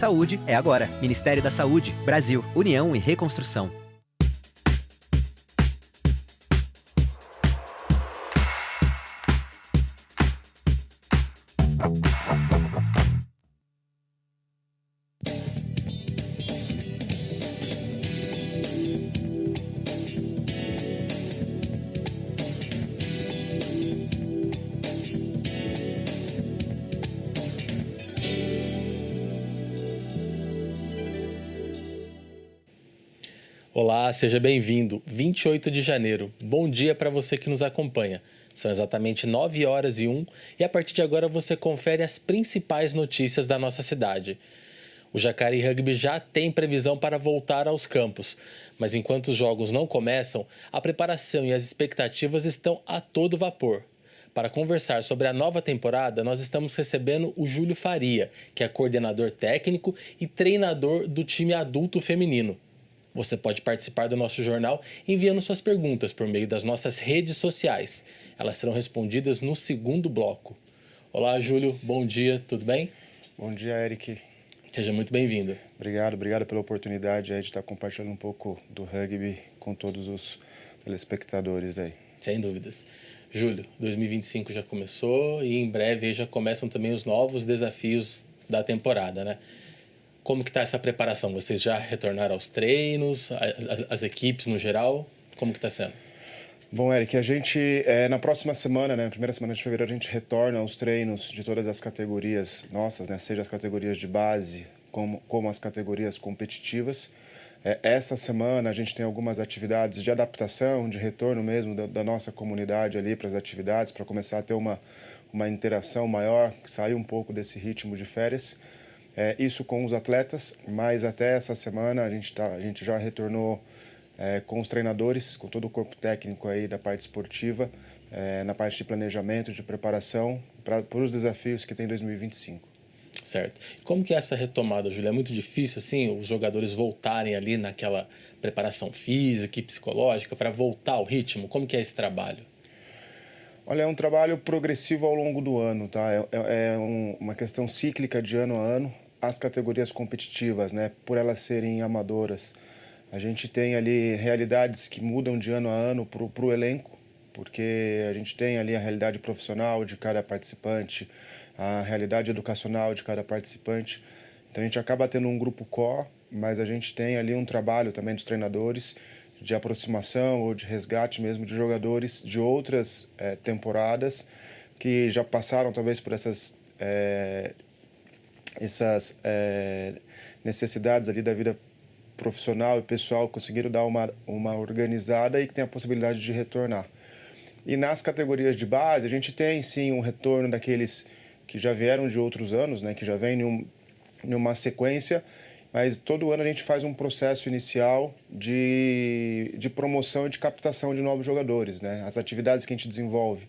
Saúde é agora. Ministério da Saúde, Brasil, União e Reconstrução. Olá, seja bem-vindo. 28 de janeiro. Bom dia para você que nos acompanha. São exatamente 9h01 e a partir de agora você confere as principais notícias da nossa cidade. O Jacareí Rugby já tem previsão para voltar aos campos, mas enquanto os jogos não começam, a preparação e as expectativas estão a todo vapor. Para conversar sobre a nova temporada, nós estamos recebendo o Júlio Faria, que é coordenador técnico e treinador do time adulto feminino. Você pode participar do nosso jornal enviando suas perguntas por meio das nossas redes sociais. Elas serão respondidas no segundo bloco. Olá, Júlio. Bom dia. Tudo bem? Bom dia, Eric. Seja muito bem-vindo. Obrigado pela oportunidade de estar compartilhando um pouco do rugby com todos os telespectadores aí. Sem dúvidas. Júlio, 2025 já começou e em breve já começam também os novos desafios da temporada, né? Como que está essa preparação? Vocês já retornaram aos treinos, as equipes no geral? Como que está sendo? Bom, Eric, a gente, na próxima semana, na primeira semana de fevereiro, a gente retorna aos treinos de todas as categorias nossas, né? Seja as categorias de base, como as categorias competitivas. Essa semana a gente tem algumas atividades de adaptação, de retorno mesmo da nossa comunidade ali para as atividades, para começar a ter uma interação maior, sair um pouco desse ritmo de férias. Isso com os atletas, mas até essa semana a gente já retornou com os treinadores, com todo o corpo técnico aí da parte esportiva, na parte de planejamento, de preparação para os desafios que tem em 2025. Certo. Como que é essa retomada, Júlia? É muito difícil, assim, os jogadores voltarem ali naquela preparação física e psicológica para voltar ao ritmo? Como que é esse trabalho? Olha, é um trabalho progressivo ao longo do ano, tá? Uma questão cíclica de ano a ano. As categorias competitivas, né, por elas serem amadoras, a gente tem ali realidades que mudam de ano a ano para o elenco, porque a gente tem ali a realidade profissional de cada participante, a realidade educacional de cada participante. Então a gente acaba tendo um grupo core, mas a gente tem ali um trabalho também dos treinadores de aproximação ou de resgate mesmo de jogadores de outras temporadas que já passaram talvez por essas necessidades ali da vida profissional e pessoal, conseguiram dar uma organizada e que tem a possibilidade de retornar. E nas categorias de base, a gente tem sim um retorno daqueles que já vieram de outros anos, né, que já vem numa sequência, mas todo ano a gente faz um processo inicial de promoção e de captação de novos jogadores, né? As atividades que a gente desenvolve,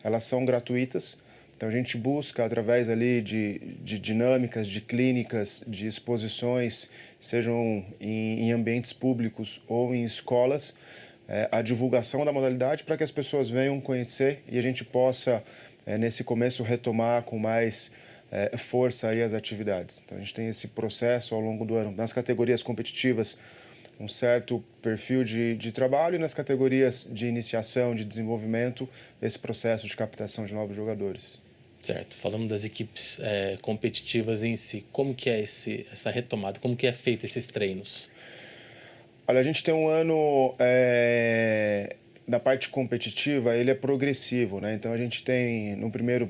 elas são gratuitas. Então a gente busca, através ali de dinâmicas, de clínicas, de exposições, sejam em ambientes públicos ou em escolas, a divulgação da modalidade para que as pessoas venham conhecer e a gente possa, nesse começo, retomar com mais força aí as atividades. Então a gente tem esse processo ao longo do ano. Nas categorias competitivas, um certo perfil de trabalho e nas categorias de iniciação, de desenvolvimento, esse processo de captação de novos jogadores. Certo. Falando das equipes competitivas em si, como que é essa retomada? Como que é feito esses treinos? Olha, a gente tem um ano na parte competitiva, ele é progressivo, né? Então a gente tem no primeiro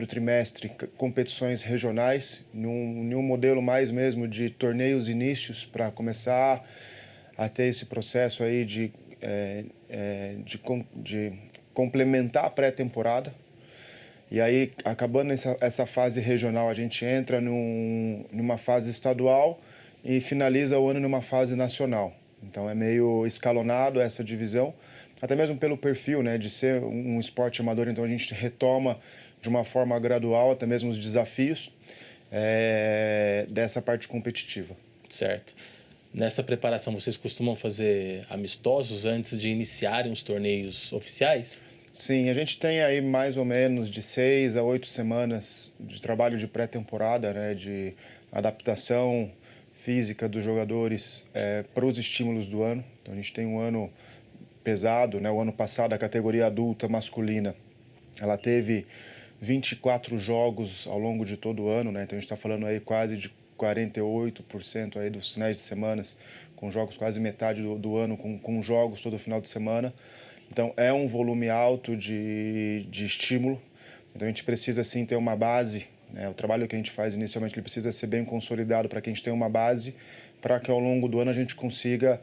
trimestre, competições regionais, num modelo mais mesmo de torneios inícios para começar a ter esse processo aí de complementar a pré-temporada. E aí, acabando essa fase regional, a gente entra numa fase estadual e finaliza o ano numa fase nacional. Então é meio escalonado essa divisão, até mesmo pelo perfil, né, de ser um esporte amador. Então a gente retoma de uma forma gradual até mesmo os desafios dessa parte competitiva. Certo. Nessa preparação, vocês costumam fazer amistosos antes de iniciarem os torneios oficiais? Sim, a gente tem aí mais ou menos de 6 a 8 semanas de trabalho de pré-temporada, né, de adaptação física dos jogadores para os estímulos do ano. Então a gente tem um ano pesado, né? O ano passado a categoria adulta masculina, ela teve 24 jogos ao longo de todo o ano, né? Então a gente está falando aí quase de 48% aí dos finais de semana, com jogos quase metade do ano, com jogos todo final de semana. Então é um volume alto de estímulo. Então a gente precisa sim ter uma base, né? O trabalho que a gente faz inicialmente ele precisa ser bem consolidado para que a gente tenha uma base para que ao longo do ano a gente consiga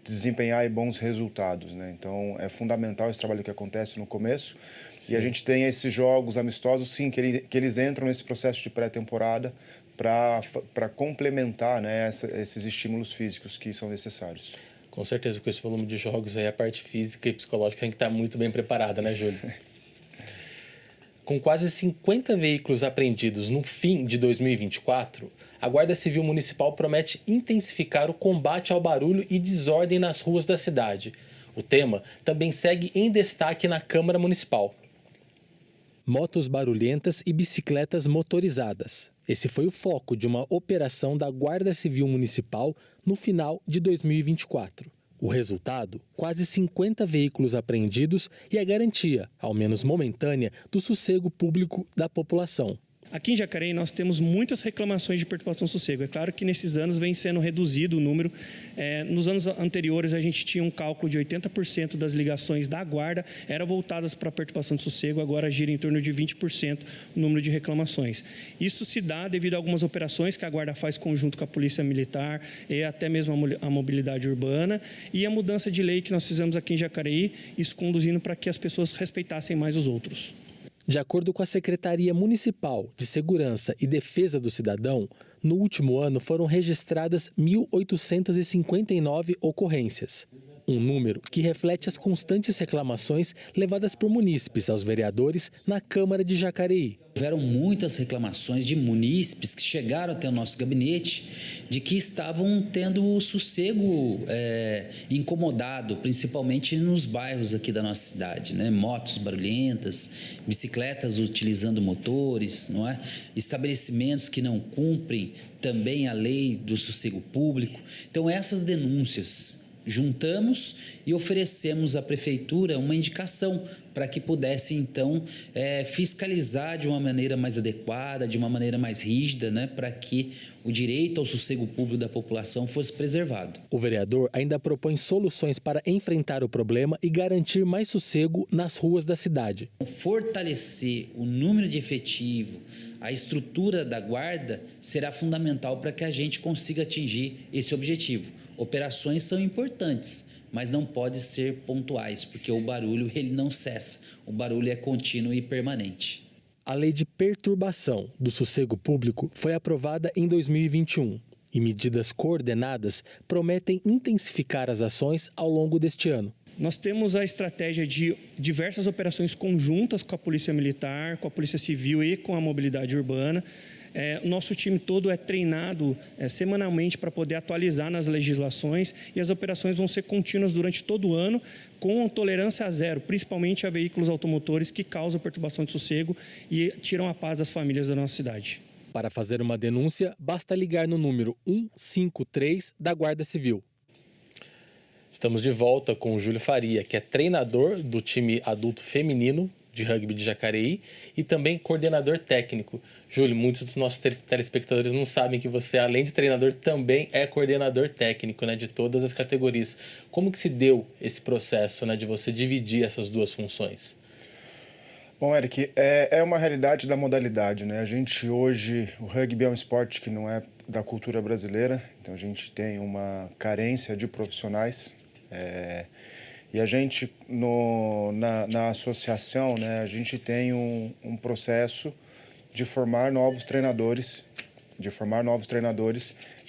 desempenhar aí bons resultados, né? Então é fundamental esse trabalho que acontece no começo. Sim. E a gente tem esses jogos amistosos, sim, que eles entram nesse processo de pré-temporada para complementar, né, esses estímulos físicos que são necessários. Com certeza, com esse volume de jogos aí, a parte física e psicológica tem que estar muito bem preparada, né, Júlio? Com quase 50 veículos apreendidos no fim de 2024, a Guarda Civil Municipal promete intensificar o combate ao barulho e desordem nas ruas da cidade. O tema também segue em destaque na Câmara Municipal. Motos barulhentas e bicicletas motorizadas. Esse foi o foco de uma operação da Guarda Civil Municipal no final de 2024. O resultado? Quase 50 veículos apreendidos e a garantia, ao menos momentânea, do sossego público da população. Aqui em Jacareí nós temos muitas reclamações de perturbação do sossego. É claro que nesses anos vem sendo reduzido o número. Nos anos anteriores a gente tinha um cálculo de 80% das ligações da guarda eram voltadas para a perturbação do sossego, agora gira em torno de 20% o número de reclamações. Isso se dá devido a algumas operações que a guarda faz conjunto com a Polícia Militar e até mesmo a mobilidade urbana e a mudança de lei que nós fizemos aqui em Jacareí, isso conduzindo para que as pessoas respeitassem mais os outros. De acordo com a Secretaria Municipal de Segurança e Defesa do Cidadão, no último ano foram registradas 1.859 ocorrências. Um número que reflete as constantes reclamações levadas por munícipes aos vereadores na Câmara de Jacareí. Houveram muitas reclamações de munícipes que chegaram até o nosso gabinete de que estavam tendo o sossego incomodado, principalmente nos bairros aqui da nossa cidade, né? Motos barulhentas, bicicletas utilizando motores, não é? Estabelecimentos que não cumprem também a lei do sossego público. Então, essas denúncias juntamos e oferecemos à Prefeitura uma indicação para que pudesse, então, fiscalizar de uma maneira mais adequada, de uma maneira mais rígida, né, para que o direito ao sossego público da população fosse preservado. O vereador ainda propõe soluções para enfrentar o problema e garantir mais sossego nas ruas da cidade. Fortalecer o número de efetivo, a estrutura da guarda será fundamental para que a gente consiga atingir esse objetivo. Operações são importantes, mas não podem ser pontuais, porque o barulho ele não cessa. O barulho é contínuo e permanente. A Lei de Perturbação do Sossego Público foi aprovada em 2021 e medidas coordenadas prometem intensificar as ações ao longo deste ano. Nós temos a estratégia de diversas operações conjuntas com a Polícia Militar, com a Polícia Civil e com a mobilidade urbana. Nosso time todo é treinado semanalmente para poder atualizar nas legislações e as operações vão ser contínuas durante todo o ano, com tolerância a zero, principalmente a veículos automotores que causam perturbação de sossego e tiram a paz das famílias da nossa cidade. Para fazer uma denúncia, basta ligar no número 153 da Guarda Civil. Estamos de volta com o Júlio Faria, que é treinador do time adulto feminino de rugby de Jacareí e também coordenador técnico. Júlio, muitos dos nossos telespectadores não sabem que você, além de treinador, também é coordenador técnico, né, de todas as categorias. Como que se deu esse processo, né, de você dividir essas duas funções? Bom, Eric, é uma realidade da modalidade, né? A gente hoje, o rugby é um esporte que não é da cultura brasileira, então a gente tem uma carência de profissionais. E a gente, na associação, né, a gente tem um processo de formar novos treinadores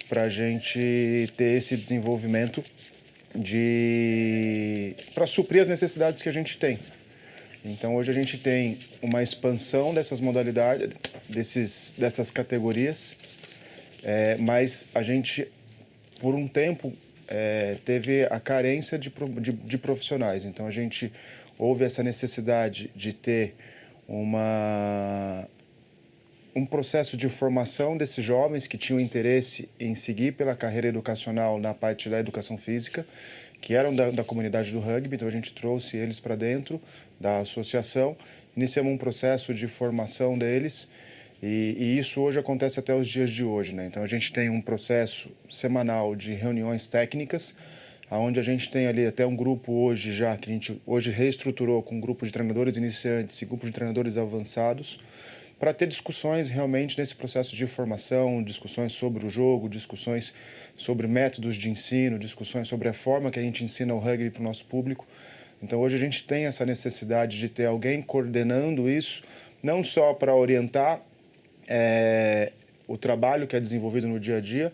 para a gente ter esse desenvolvimento para suprir as necessidades que a gente tem. Então, hoje a gente tem uma expansão dessas modalidades, dessas categorias, mas a gente, por um tempo, teve a carência de profissionais. Então, houve essa necessidade de ter um processo de formação desses jovens que tinham interesse em seguir pela carreira educacional na parte da educação física, que eram da comunidade do rugby, então a gente trouxe eles para dentro da associação, iniciamos um processo de formação deles e isso hoje acontece até os dias de hoje, né? Então a gente tem um processo semanal de reuniões técnicas, onde a gente tem ali até um grupo hoje já, que a gente hoje reestruturou com um grupo de treinadores iniciantes e grupo de treinadores avançados, para ter discussões realmente nesse processo de formação, discussões sobre o jogo, discussões sobre métodos de ensino, discussões sobre a forma que a gente ensina o rugby para o nosso público. Então hoje a gente tem essa necessidade de ter alguém coordenando isso, não só para orientar o trabalho que é desenvolvido no dia a dia,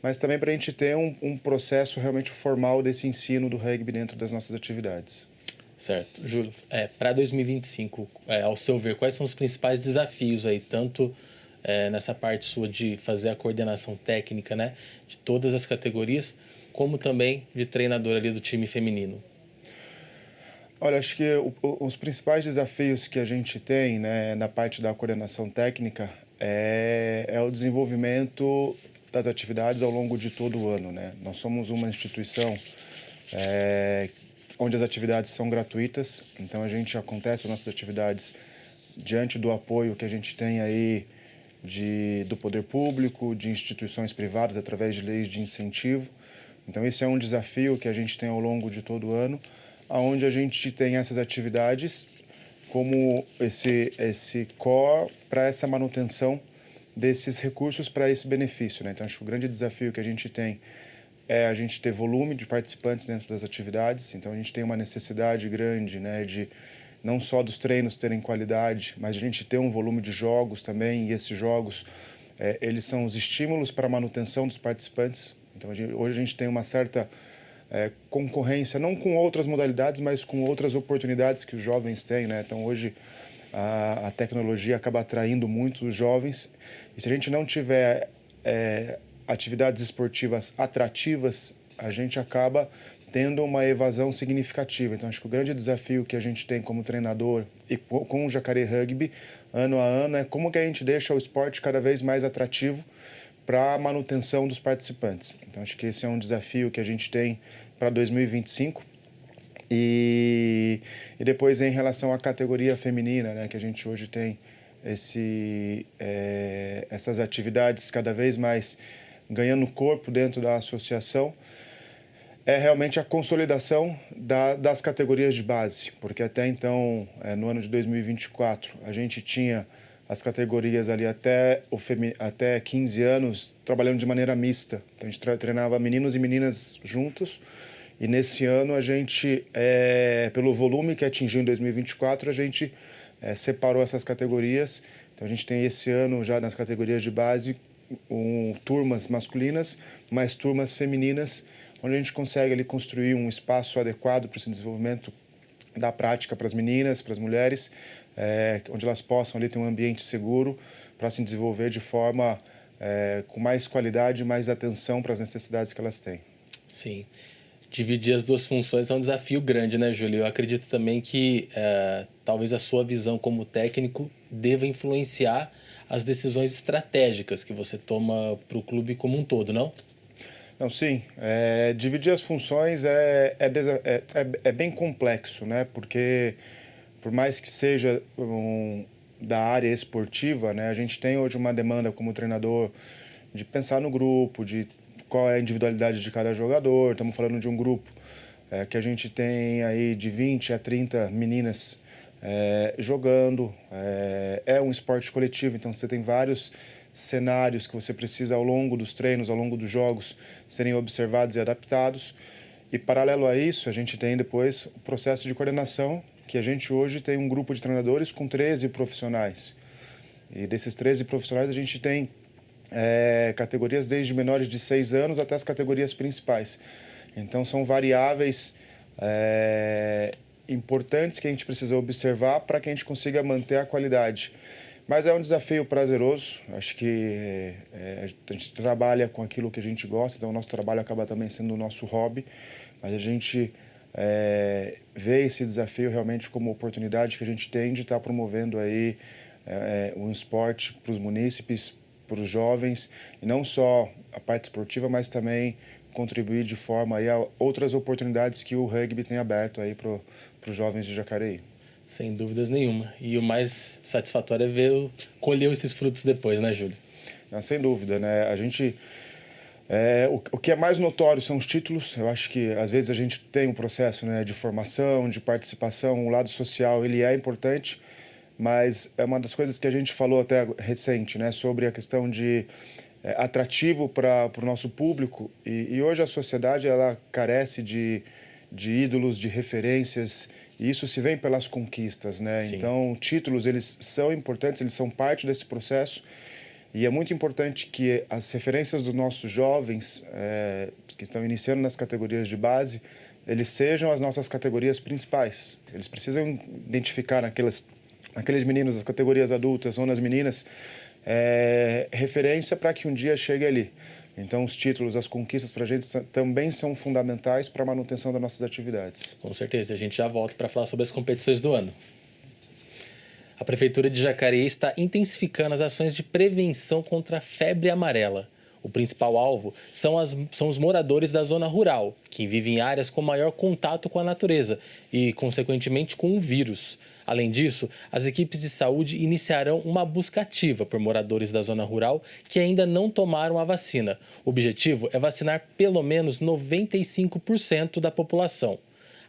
mas também para a gente ter um processo realmente formal desse ensino do rugby dentro das nossas atividades. Certo. Júlio, para 2025, ao seu ver, quais são os principais desafios aí, tanto nessa parte sua de fazer a coordenação técnica, né, de todas as categorias, como também de treinador ali do time feminino? Olha, acho que os principais desafios que a gente tem, né, na parte da coordenação técnica é o desenvolvimento das atividades ao longo de todo o ano, né? Nós somos uma instituição onde as atividades são gratuitas, então a gente acontece as nossas atividades diante do apoio que a gente tem aí do poder público, de instituições privadas através de leis de incentivo. Então esse é um desafio que a gente tem ao longo de todo o ano, onde a gente tem essas atividades como esse core para essa manutenção desses recursos para esse benefício, né? Então acho que o grande desafio que a gente tem é a gente ter volume de participantes dentro das atividades. Então a gente tem uma necessidade grande, né, de não só dos treinos terem qualidade, mas a gente ter um volume de jogos também, e esses jogos eles são os estímulos para a manutenção dos participantes. Então hoje a gente tem uma certa concorrência, não com outras modalidades, mas com outras oportunidades que os jovens têm, né? Então hoje a tecnologia acaba atraindo muito os jovens, e se a gente não tiver atividades esportivas atrativas, a gente acaba tendo uma evasão significativa. Então acho que o grande desafio que a gente tem como treinador e com o Jacaré Rugby, ano a ano, é como que a gente deixa o esporte cada vez mais atrativo para a manutenção dos participantes. Então acho que esse é um desafio que a gente tem para 2025. E depois em relação à categoria feminina, né, que a gente hoje tem essas atividades cada vez mais ganhando corpo dentro da associação, é realmente a consolidação das categorias de base, porque até então, no ano de 2024, a gente tinha as categorias ali até 15 anos trabalhando de maneira mista. Então a gente treinava meninos e meninas juntos, e nesse ano a gente, pelo volume que atingiu em 2024, a gente separou essas categorias. Então a gente tem esse ano já nas categorias de base turmas masculinas, mais turmas femininas, onde a gente consegue ali construir um espaço adequado para esse desenvolvimento da prática para as meninas, para as mulheres, onde elas possam ali ter um ambiente seguro para se desenvolver de forma com mais qualidade e mais atenção para as necessidades que elas têm. Sim. Dividir as duas funções é um desafio grande, né, Júlio? Eu acredito também que talvez a sua visão como técnico deva influenciar as decisões estratégicas que você toma para o clube como um todo, não? Não, sim. Dividir as funções é bem complexo, né? Porque por mais que seja da área esportiva, né, a gente tem hoje uma demanda como treinador de pensar no grupo, de qual é a individualidade de cada jogador. Estamos falando de um grupo que a gente tem aí de 20 a 30 meninas jogando. É um esporte coletivo, então você tem vários cenários que você precisa ao longo dos treinos, ao longo dos jogos, serem observados e adaptados. E paralelo a isso, a gente tem depois o processo de coordenação, que a gente hoje tem um grupo de treinadores com 13 profissionais. E desses 13 profissionais a gente tem categorias desde menores de 6 anos até as categorias principais. Então são variáveis importantes que a gente precisa observar para que a gente consiga manter a qualidade. Mas é um desafio prazeroso. Acho que a gente trabalha com aquilo que a gente gosta, então o nosso trabalho acaba também sendo o nosso hobby. Mas a gente vê esse desafio realmente como oportunidade que a gente tem de estar promovendo aí um esporte para os munícipes, para os jovens, e não só a parte esportiva, mas também contribuir de forma aí a outras oportunidades que o rugby tem aberto aí para os jovens de Jacareí. Sem dúvidas nenhuma. E o mais satisfatório é ver colher esses frutos depois, né, Júlio? Não, sem dúvida, né? A gente... o que é mais notório são os títulos. Eu acho que, às vezes, a gente tem um processo, né, de formação, de participação, o lado social, ele é importante, mas é uma das coisas que a gente falou até recente, né, sobre a questão de atrativo para o nosso público. E hoje a sociedade, ela carece de ídolos, de referências, e isso se vem pelas conquistas, né? Sim. Então, títulos, eles são importantes, eles são parte desse processo. E é muito importante que as referências dos nossos jovens que estão iniciando nas categorias de base, eles sejam as nossas categorias principais. Eles precisam identificar naqueles meninos das categorias adultas ou nas meninas referência para que um dia chegue ali. Então, os títulos, as conquistas para a gente também são fundamentais para a manutenção das nossas atividades. Com certeza. A gente já volta para falar sobre as competições do ano. A Prefeitura de Jacareí está intensificando as ações de prevenção contra a febre amarela. O principal alvo são os moradores da zona rural, que vivem em áreas com maior contato com a natureza e, consequentemente, com o vírus. Além disso, as equipes de saúde iniciarão uma busca ativa por moradores da zona rural que ainda não tomaram a vacina. O objetivo é vacinar pelo menos 95% da população.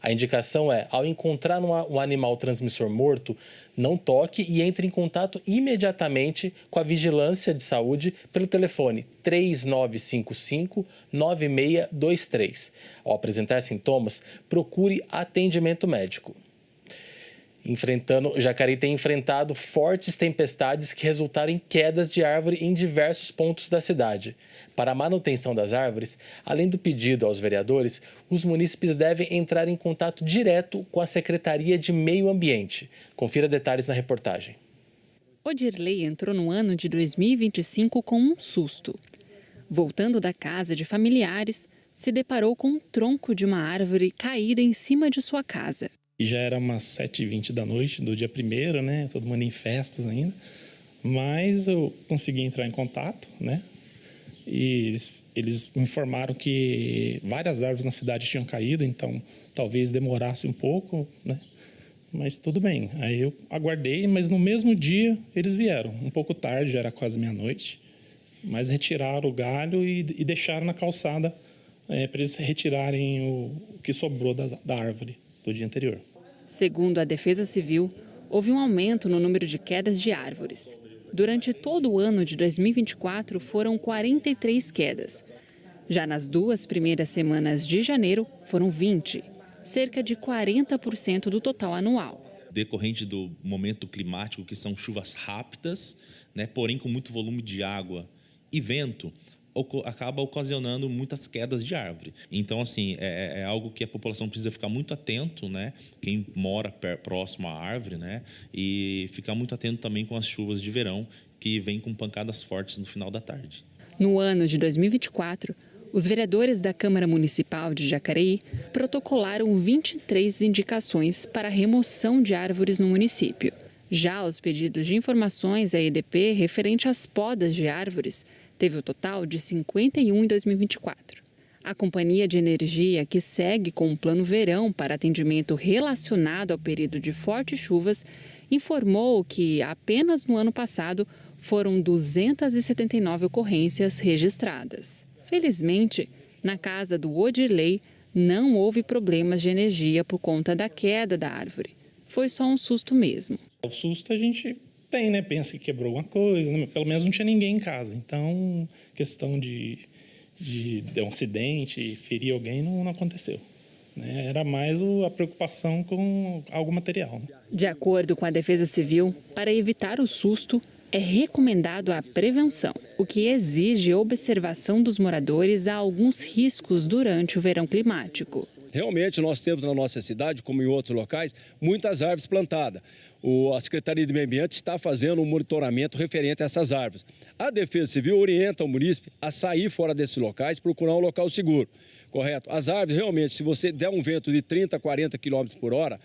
A indicação é, ao encontrar um animal transmissor morto, não toque e entre em contato imediatamente com a Vigilância de Saúde pelo telefone 3955-9623. Ao apresentar sintomas, procure atendimento médico. Jacareí tem enfrentado fortes tempestades que resultaram em quedas de árvore em diversos pontos da cidade. Para a manutenção das árvores, além do pedido aos vereadores, os munícipes devem entrar em contato direto com a Secretaria de Meio Ambiente. Confira detalhes na reportagem. Odirley entrou no ano de 2025 com um susto. Voltando da casa de familiares, se deparou com um tronco de uma árvore caída em cima de sua casa. E já era umas 7h20 da noite do dia 1º, né? Todo mundo em festas ainda. Mas eu consegui entrar em contato, né? E eles me informaram que várias árvores na cidade tinham caído, então talvez demorasse um pouco, né? Mas tudo bem. Aí eu aguardei, mas no mesmo dia eles vieram. Um pouco tarde, já era quase meia-noite. Mas retiraram o galho e deixaram na calçada para eles retirarem o que sobrou da árvore do dia anterior. Segundo a Defesa Civil, houve um aumento no número de quedas de árvores. Durante todo o ano de 2024, foram 43 quedas. Já nas 2 primeiras semanas de janeiro, foram 20, cerca de 40% do total anual. Decorrente do momento climático, que são chuvas rápidas, né, porém com muito volume de água e vento, acaba ocasionando muitas quedas de árvore. Então, assim, é algo que a população precisa ficar muito atento, né? Quem mora próximo à árvore, né? E ficar muito atento também com as chuvas de verão, que vêm com pancadas fortes no final da tarde. No ano de 2024, os vereadores da Câmara Municipal de Jacareí protocolaram 23 indicações para a remoção de árvores no município. Já os pedidos de informações à EDP referente às podas de árvores teve o total de 51 em 2024. A Companhia de Energia, que segue com um plano verão para atendimento relacionado ao período de fortes chuvas, informou que apenas no ano passado foram 279 ocorrências registradas. Felizmente, na casa do Odirley, não houve problemas de energia por conta da queda da árvore. Foi só um susto mesmo. O susto a gente tem, né? Pensa que quebrou alguma coisa, né? Pelo menos não tinha ninguém em casa. Então, questão de um acidente, ferir alguém, não aconteceu. Né? Era mais a preocupação com algo material. Né? De acordo com a Defesa Civil, para evitar o susto, é recomendado a prevenção, o que exige observação dos moradores a alguns riscos durante o verão climático. Realmente, nós temos na nossa cidade, como em outros locais, muitas árvores plantadas. A Secretaria de Meio Ambiente está fazendo um monitoramento referente a essas árvores. A Defesa Civil orienta o munícipe a sair fora desses locais, procurar um local seguro. Correto? As árvores, realmente, se você der um vento de 30, 40 km por hora,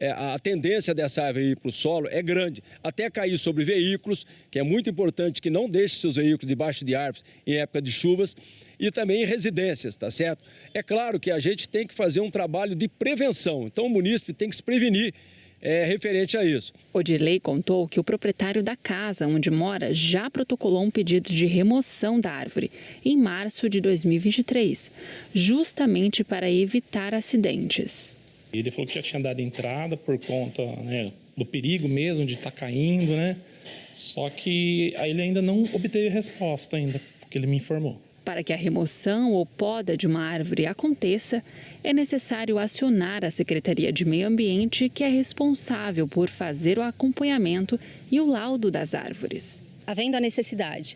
a tendência dessa árvore ir para o solo é grande, até cair sobre veículos, que é muito importante que não deixe seus veículos debaixo de árvores em época de chuvas, e também em residências, tá certo? É claro que a gente tem que fazer um trabalho de prevenção, então o munícipe tem que se prevenir referente a isso. Odilei contou que o proprietário da casa onde mora já protocolou um pedido de remoção da árvore em março de 2023, justamente para evitar acidentes. Ele falou que já tinha dado entrada por conta, né, do perigo mesmo de estar caindo, né? Só que aí ele ainda não obteve resposta ainda, porque ele me informou. Para que a remoção ou poda de uma árvore aconteça, é necessário acionar a Secretaria de Meio Ambiente, que é responsável por fazer o acompanhamento e o laudo das árvores. Havendo a necessidade,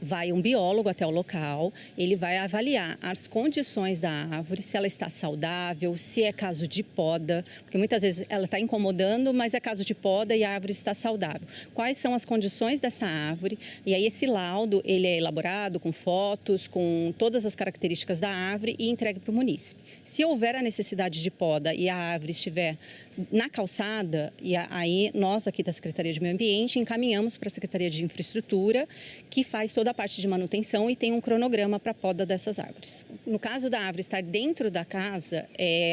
vai um biólogo até o local, ele vai avaliar as condições da árvore, se ela está saudável, se é caso de poda, porque muitas vezes ela está incomodando, mas é caso de poda e a árvore está saudável. Quais são as condições dessa árvore? E aí esse laudo, ele é elaborado com fotos, com todas as características da árvore e entregue para o munícipe. Se houver a necessidade de poda e a árvore estiver na calçada, e aí nós aqui da Secretaria de Meio Ambiente encaminhamos para a Secretaria de Infraestrutura, que faz toda a parte de manutenção e tem um cronograma para a poda dessas árvores. No caso da árvore estar dentro da casa,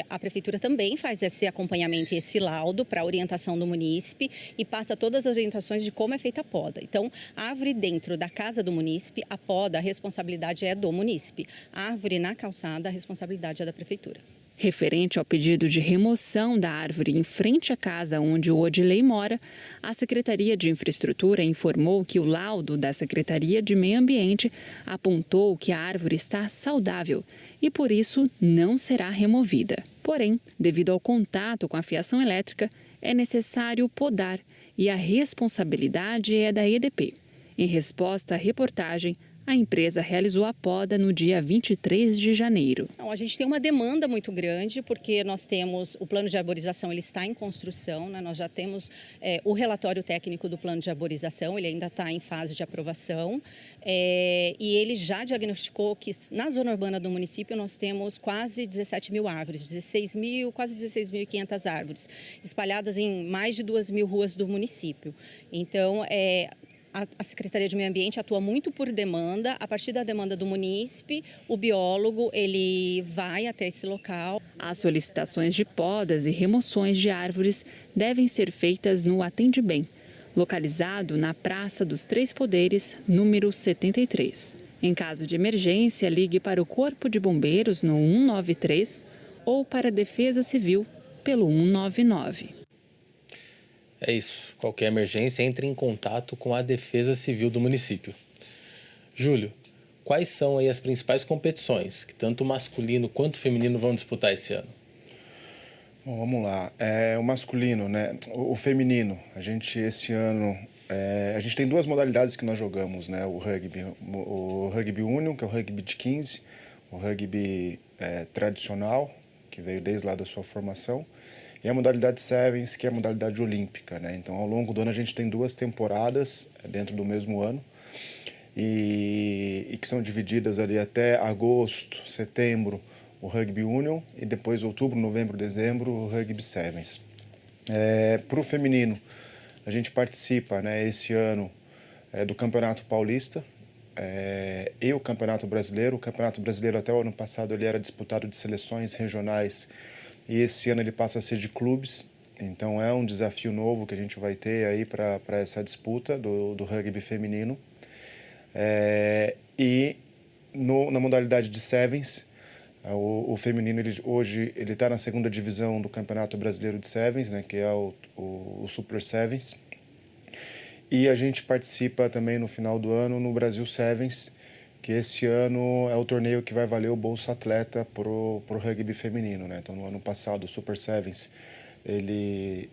a Prefeitura também faz esse acompanhamento e esse laudo para a orientação do munícipe e passa todas as orientações de como é feita a poda. Então, a árvore dentro da casa do munícipe, a poda, a responsabilidade é do munícipe. A árvore na calçada, a responsabilidade é da Prefeitura. Referente ao pedido de remoção da árvore em frente à casa onde o Odilei mora, a Secretaria de Infraestrutura informou que o laudo da Secretaria de Meio Ambiente apontou que a árvore está saudável e, por isso, não será removida. Porém, devido ao contato com a fiação elétrica, é necessário podar e a responsabilidade é da EDP. Em resposta à reportagem, a empresa realizou a poda no dia 23 de janeiro. A gente tem uma demanda muito grande, porque nós temos o plano de arborização, ele está em construção, né? Nós já temos o relatório técnico do plano de arborização, ele ainda está em fase de aprovação, e ele já diagnosticou que na zona urbana do município nós temos quase 17 mil árvores, quase 16.500 árvores, espalhadas em mais de 2.000 ruas do município. Então, a Secretaria de Meio Ambiente atua muito por demanda. A partir da demanda do munícipe, o biólogo ele vai até esse local. As solicitações de podas e remoções de árvores devem ser feitas no Atende Bem, localizado na Praça dos Três Poderes, número 73. Em caso de emergência, ligue para o Corpo de Bombeiros no 193 ou para a Defesa Civil pelo 199. É isso. Qualquer emergência, entre em contato com a Defesa Civil do município. Júlio, quais são aí as principais competições que tanto o masculino quanto o feminino vão disputar esse ano? Bom, vamos lá. O masculino, né? O feminino. Esse ano, a gente tem duas modalidades que nós jogamos, né? O rugby union, que é o rugby de 15, o rugby tradicional, que veio desde lá da sua formação, e a modalidade Sevens, que é a modalidade olímpica, né? Então, ao longo do ano, a gente tem duas temporadas dentro do mesmo ano e que são divididas ali até agosto, setembro, o Rugby Union e depois outubro, novembro, dezembro, o Rugby Sevens. Para o feminino, a gente participa, né, esse ano do Campeonato Paulista e o Campeonato Brasileiro. O Campeonato Brasileiro até o ano passado ele era disputado de seleções regionais e esse ano ele passa a ser de clubes, então é um desafio novo que a gente vai ter aí para essa disputa do rugby feminino. E na modalidade de Sevens, o feminino hoje ele está na segunda divisão do Campeonato Brasileiro de Sevens, né, que é o Super Sevens. E a gente participa também no final do ano no Brasil Sevens, que esse ano é o torneio que vai valer o Bolsa Atleta pro rugby feminino, né? Então, no ano passado, o Super Sevens, ele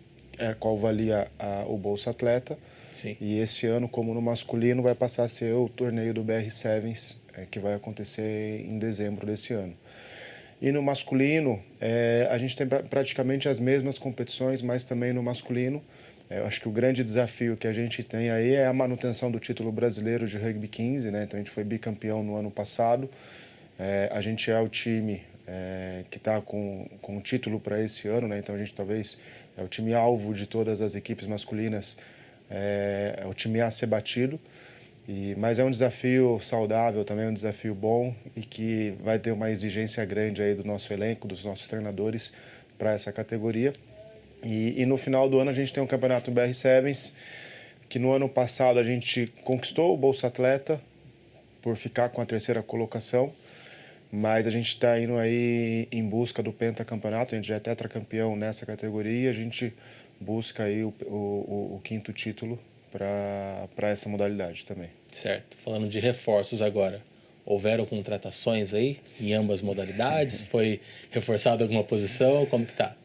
qual valia o Bolsa Atleta. Sim. E esse ano, como no masculino, vai passar a ser o torneio do BR Sevens, que vai acontecer em dezembro desse ano. E no masculino, a gente tem praticamente as mesmas competições, mas também no masculino, eu acho que o grande desafio que a gente tem aí é a manutenção do título brasileiro de rugby 15, né? Então a gente foi bicampeão no ano passado. A gente é o time que está com o título para esse ano, né? Então a gente talvez é o time alvo de todas as equipes masculinas, é o time a ser batido. Mas é um desafio saudável, também é um desafio bom e que vai ter uma exigência grande aí do nosso elenco, dos nossos treinadores para essa categoria. E no final do ano a gente tem um campeonato BR Sevens, que no ano passado a gente conquistou o Bolsa Atleta por ficar com a 3ª colocação, mas a gente está indo aí em busca do pentacampeonato, a gente já é tetracampeão nessa categoria, a gente busca aí o 5º título para essa modalidade também. Certo. Falando de reforços agora, houveram contratações aí em ambas modalidades? Foi reforçado alguma posição? Como que tá?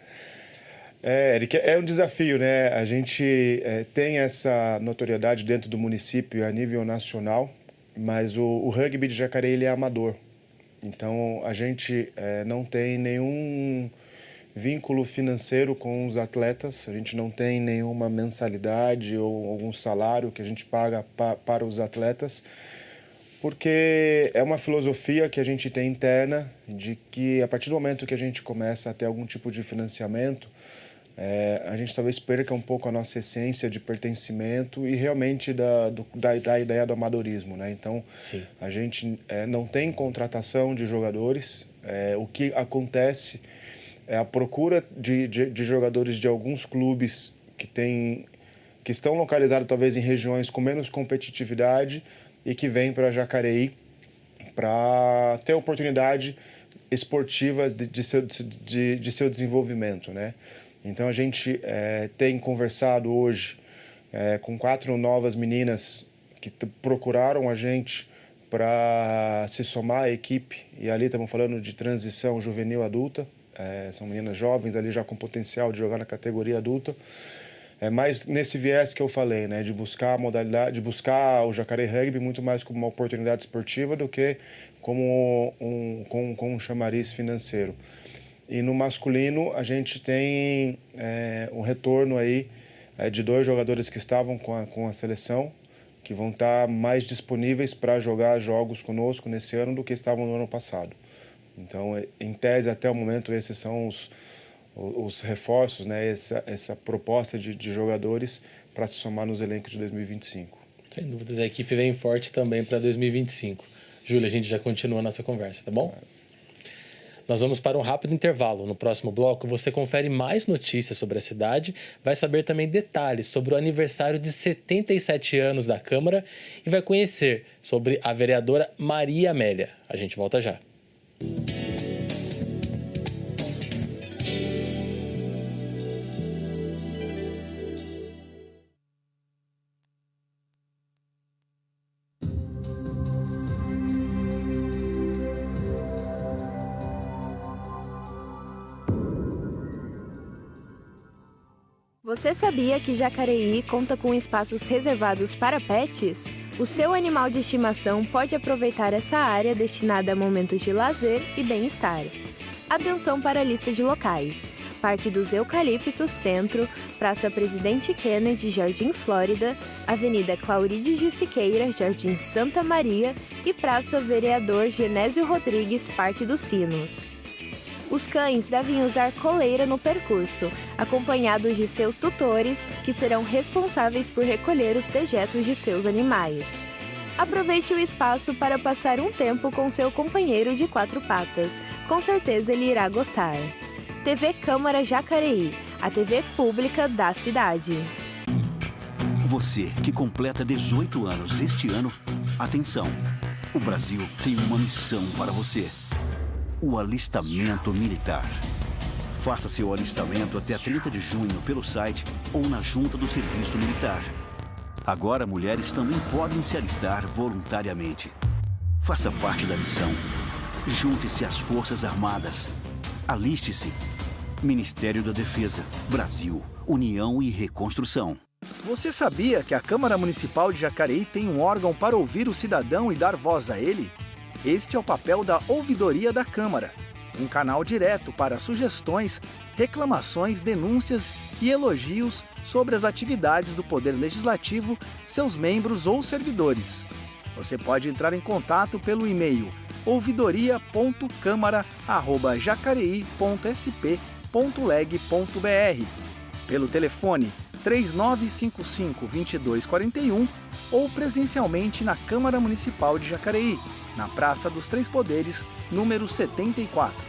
Eric, é um desafio, né? A gente tem essa notoriedade dentro do município a nível nacional, mas o rugby de Jacareí ele é amador. Então, a gente não tem nenhum vínculo financeiro com os atletas, a gente não tem nenhuma mensalidade ou algum salário que a gente paga para os atletas, porque é uma filosofia que a gente tem interna de que a partir do momento que a gente começa a ter algum tipo de financiamento, a gente talvez perca um pouco a nossa essência de pertencimento e realmente da ideia do amadorismo, né? Então, sim, a gente não tem contratação de jogadores, o que acontece é a procura de jogadores de alguns clubes que estão localizados talvez em regiões com menos competitividade e que vêm para Jacareí para ter oportunidade esportiva de seu desenvolvimento, né? Então a gente tem conversado hoje com 4 novas meninas que procuraram a gente para se somar à equipe, e ali estamos falando de transição juvenil adulta. São meninas jovens ali já com potencial de jogar na categoria adulta. Mas nesse viés que eu falei, né, de buscar a modalidade, de buscar o Jacareí Rugby muito mais como uma oportunidade esportiva do que como um chamariz financeiro. E no masculino a gente tem um retorno aí de 2 jogadores que estavam com a seleção, que vão estar mais disponíveis para jogar jogos conosco nesse ano do que estavam no ano passado. Então, em tese, até o momento, esses são os reforços, né? Essa proposta de jogadores para se somar nos elencos de 2025. Sem dúvidas, a equipe vem forte também para 2025. Júlia, a gente já continua a nossa conversa, tá bom? Claro. Nós vamos para um rápido intervalo. No próximo bloco, você confere mais notícias sobre a cidade, vai saber também detalhes sobre o aniversário de 77 anos da Câmara e vai conhecer sobre a vereadora Maria Amélia. A gente volta já. Você sabia que Jacareí conta com espaços reservados para pets? O seu animal de estimação pode aproveitar essa área destinada a momentos de lazer e bem-estar. Atenção para a lista de locais: Parque dos Eucaliptos, Centro, Praça Presidente Kennedy, Jardim Flórida, Avenida Claurides de Siqueira, Jardim Santa Maria e Praça Vereador Genésio Rodrigues, Parque dos Sinos. Os cães devem usar coleira no percurso, acompanhados de seus tutores, que serão responsáveis por recolher os dejetos de seus animais. Aproveite o espaço para passar um tempo com seu companheiro de 4 patas. Com certeza ele irá gostar. TV Câmara Jacareí, a TV pública da cidade. Você que completa 18 anos este ano, atenção! O Brasil tem uma missão para você. O alistamento militar. Faça seu alistamento até 30 de junho pelo site ou na Junta do Serviço Militar. Agora, mulheres também podem se alistar voluntariamente. Faça parte da missão. Junte-se às Forças Armadas. Aliste-se. Ministério da Defesa, Brasil, União e Reconstrução. Você sabia que a Câmara Municipal de Jacareí tem um órgão para ouvir o cidadão e dar voz a ele? Este é o papel da Ouvidoria da Câmara, um canal direto para sugestões, reclamações, denúncias e elogios sobre as atividades do Poder Legislativo, seus membros ou servidores. Você pode entrar em contato pelo e-mail ouvidoria.câmara@jacareí.sp.leg.br. pelo telefone 3955-2241 ou presencialmente na Câmara Municipal de Jacareí, na Praça dos Três Poderes, número 74.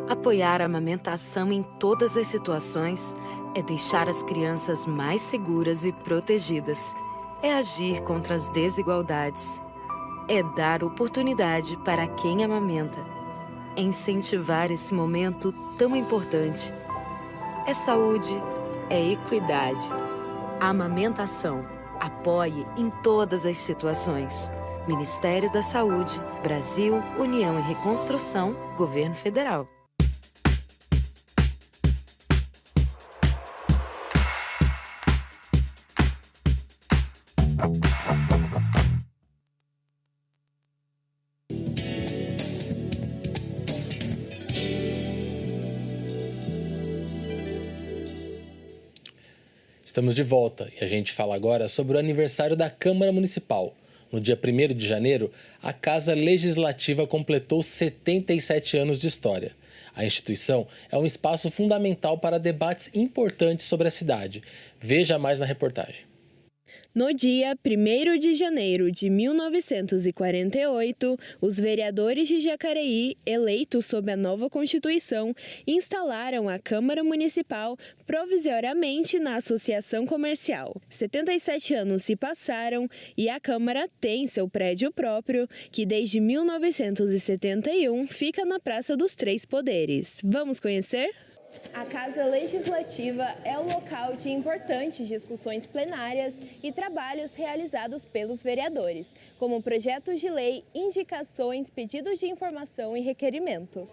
Apoiar a amamentação em todas as situações é deixar as crianças mais seguras e protegidas. É agir contra as desigualdades. É dar oportunidade para quem amamenta. É incentivar esse momento tão importante. É saúde, é equidade. A amamentação. Apoie em todas as situações. Ministério da Saúde, Brasil, União e Reconstrução, Governo Federal. Estamos de volta e a gente fala agora sobre o aniversário da Câmara Municipal. No dia 1º de janeiro, a Casa Legislativa completou 77 anos de história. A instituição é um espaço fundamental para debates importantes sobre a cidade. Veja mais na reportagem. No dia 1º de janeiro de 1948, os vereadores de Jacareí, eleitos sob a nova Constituição, instalaram a Câmara Municipal provisoriamente na Associação Comercial. 77 anos se passaram e a Câmara tem seu prédio próprio, que desde 1971 fica na Praça dos Três Poderes. Vamos conhecer? A Casa Legislativa é o local de importantes discussões plenárias e trabalhos realizados pelos vereadores, como projetos de lei, indicações, pedidos de informação e requerimentos.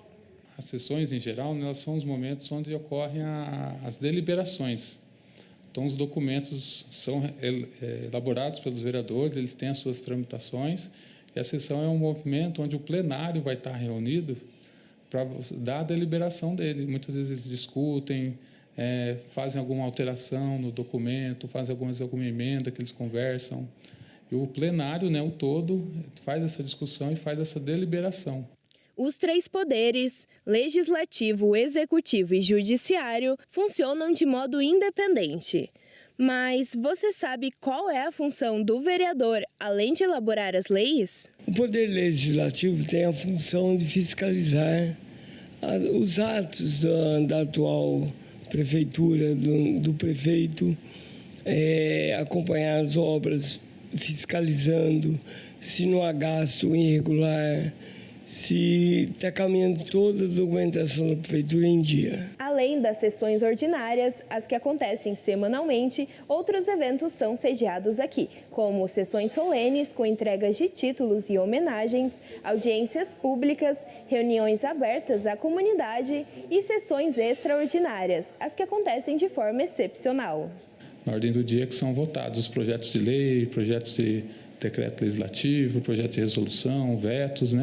As sessões, em geral, elas são os momentos onde ocorrem as deliberações. Então, os documentos são elaborados pelos vereadores, eles têm as suas tramitações, e a sessão é um movimento onde o plenário vai estar reunido para dar a deliberação dele. Muitas vezes eles discutem, fazem alguma alteração no documento, fazem alguma emenda que eles conversam. E o plenário, o todo, faz essa discussão e faz essa deliberação. Os três poderes, legislativo, executivo e judiciário, funcionam de modo independente. Mas você sabe qual é a função do vereador, além de elaborar as leis? O Poder Legislativo tem a função de fiscalizar os atos da atual prefeitura, do prefeito, acompanhar as obras, fiscalizando se não há gasto irregular, se está caminhando toda a documentação da prefeitura em dia. Além das sessões ordinárias, as que acontecem semanalmente, outros eventos são sediados aqui, como sessões solenes com entregas de títulos e homenagens, audiências públicas, reuniões abertas à comunidade e sessões extraordinárias, as que acontecem de forma excepcional. Na ordem do dia que são votados os projetos de lei, projetos de decreto legislativo, projeto de resolução, vetos,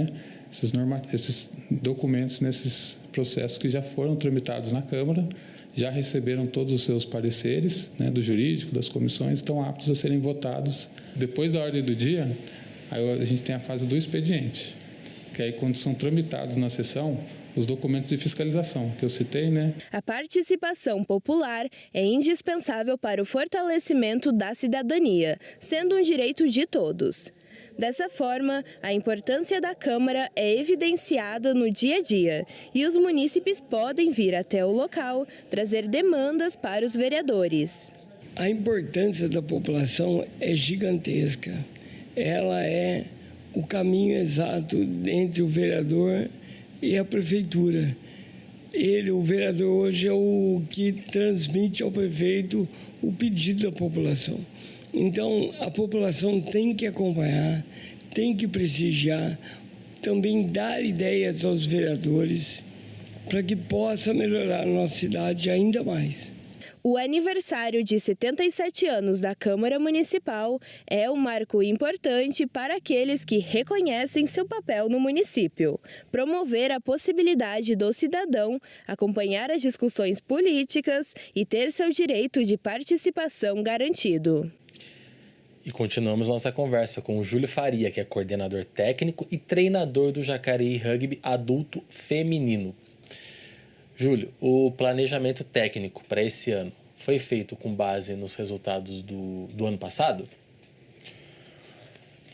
esses documentos nesses processos que já foram tramitados na Câmara, já receberam todos os seus pareceres, do jurídico, das comissões, estão aptos a serem votados. Depois da ordem do dia, aí a gente tem a fase do expediente, que aí quando são tramitados na sessão, os documentos de fiscalização que eu citei, A participação popular é indispensável para o fortalecimento da cidadania, sendo um direito de todos. Dessa forma, a importância da Câmara é evidenciada no dia a dia e os munícipes podem vir até o local trazer demandas para os vereadores. A importância da população é gigantesca. Ela é o caminho exato entre o vereador e a prefeitura. O vereador hoje é o que transmite ao prefeito o pedido da população. Então, a população tem que acompanhar, tem que prestigiar, também dar ideias aos vereadores para que possa melhorar a nossa cidade ainda mais. O aniversário de 77 anos da Câmara Municipal é um marco importante para aqueles que reconhecem seu papel no município. Promover a possibilidade do cidadão acompanhar as discussões políticas e ter seu direito de participação garantido. E continuamos nossa conversa com o Júlio Faria, que é coordenador técnico e treinador do Jacareí Rugby Adulto Feminino. Júlio, o planejamento técnico para esse ano foi feito com base nos resultados do ano passado?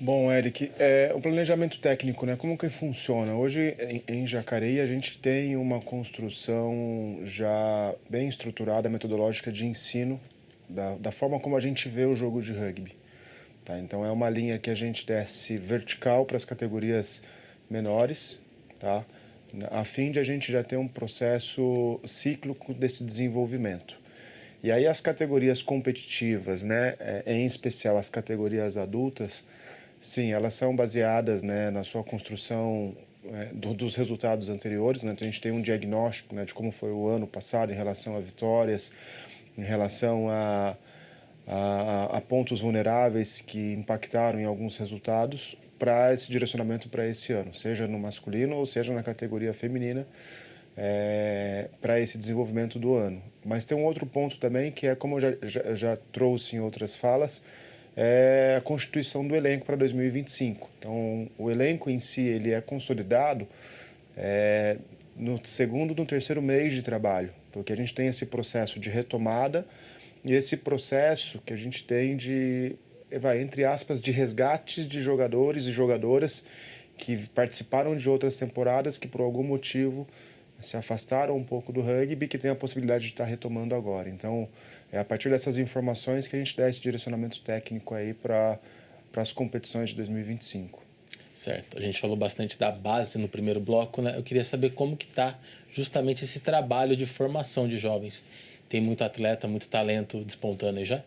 Bom, Eric, o planejamento técnico, né? Como que funciona? Hoje, em Jacareí, a gente tem uma construção já bem estruturada, metodológica de ensino, da forma como a gente vê o jogo de rugby. Tá? Então, é uma linha que a gente desce vertical para as categorias menores, tá? A fim de a gente já ter um processo cíclico desse desenvolvimento. E aí, as categorias competitivas, né? Em especial as categorias adultas, sim, elas são baseadas, né, na sua construção dos resultados anteriores, né? Então, a gente tem um diagnóstico, né, de como foi o ano passado em relação a vitórias, em relação a pontos vulneráveis que impactaram em alguns resultados para esse direcionamento para esse ano, seja no masculino ou seja na categoria feminina, para esse desenvolvimento do ano. Mas tem um outro ponto também que é, como eu já trouxe em outras falas, é a constituição do elenco para 2025. Então, o elenco em si ele é consolidado no segundo e no terceiro mês de trabalho, porque a gente tem esse processo de retomada e esse processo que a gente tem de, entre aspas, de resgate de jogadores e jogadoras que participaram de outras temporadas que por algum motivo se afastaram um pouco do rugby, que tem a possibilidade de estar retomando agora. Então, é a partir dessas informações que a gente dá esse direcionamento técnico aí para as competições de 2025. Certo. A gente falou bastante da base no primeiro bloco, né? Eu queria saber como que está justamente esse trabalho de formação de jovens. Tem muito atleta, muito talento despontando aí já?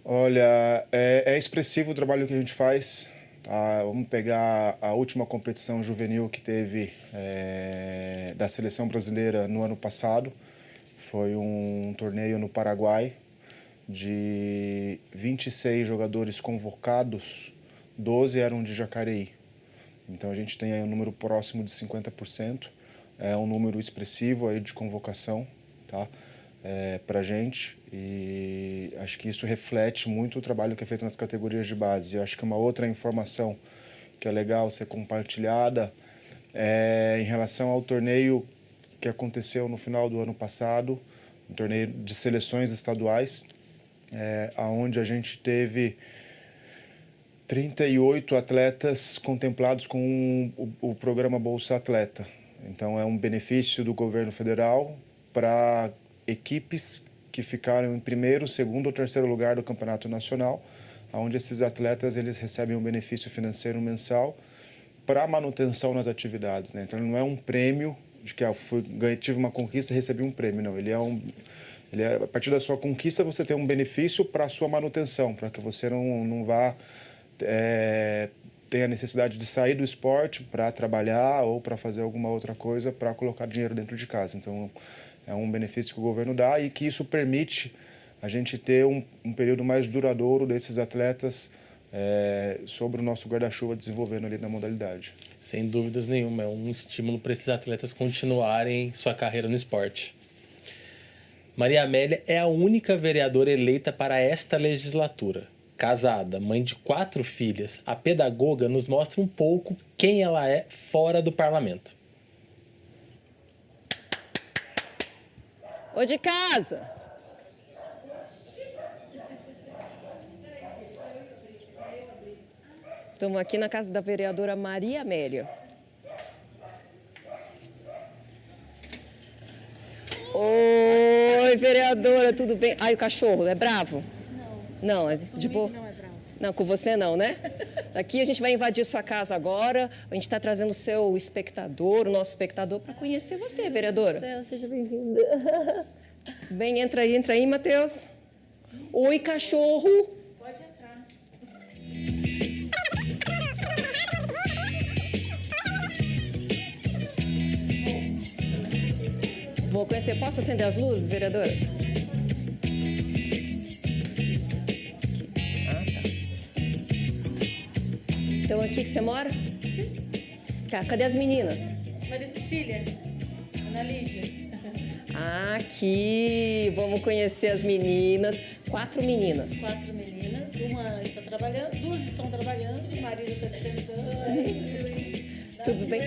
Olha, é expressivo o trabalho que a gente faz. Vamos pegar a última competição juvenil que teve da seleção brasileira no ano passado. Foi um torneio no Paraguai de 26 jogadores convocados, 12 eram de Jacareí. Então a gente tem aí um número próximo de 50%. É um número expressivo aí de convocação, tá? Para a gente, e acho que isso reflete muito o trabalho que é feito nas categorias de base. Eu acho que uma outra informação que é legal ser compartilhada é em relação ao torneio que aconteceu no final do ano passado, um torneio de seleções estaduais, onde a gente teve 38 atletas contemplados com o programa Bolsa Atleta. Então, é um benefício do governo federal para equipes que ficaram em primeiro, segundo ou terceiro lugar do campeonato nacional, onde esses atletas eles recebem um benefício financeiro mensal para manutenção nas atividades, né? Então, não é um prêmio de que tive uma conquista e recebi um prêmio, não. Ele é a partir da sua conquista você tem um benefício para a sua manutenção, para que você não vá ter a necessidade de sair do esporte para trabalhar ou para fazer alguma outra coisa para colocar dinheiro dentro de casa. Então, é um benefício que o governo dá e que isso permite a gente ter um período mais duradouro desses atletas sobre o nosso guarda-chuva desenvolvendo ali na modalidade. Sem dúvidas nenhuma, é um estímulo para esses atletas continuarem sua carreira no esporte. Maria Amélia é a única vereadora eleita para esta legislatura. Casada, mãe de 4 filhas, a pedagoga nos mostra um pouco quem ela é fora do parlamento. Ô de casa! Estamos aqui na casa da vereadora Maria Amélia. Oi, vereadora, tudo bem? Ai, o cachorro, é bravo? Não. Não, é de boa? Não é bravo. Não, com você não, né? Aqui a gente vai invadir sua casa agora. A gente está trazendo o seu espectador, o nosso espectador, para conhecer você, vereadora. Seja bem-vinda. Bem, entra aí, Matheus. Oi, cachorro. Pode entrar. Vou conhecer. Posso acender as luzes, vereadora? Então, aqui que você mora? Sim. Cadê as meninas? Maria Cecília, Ana Lígia. Aqui, vamos conhecer as meninas. 4 meninas. 4 meninas, uma está trabalhando, 2 estão trabalhando, o marido está descansando. Tudo bem?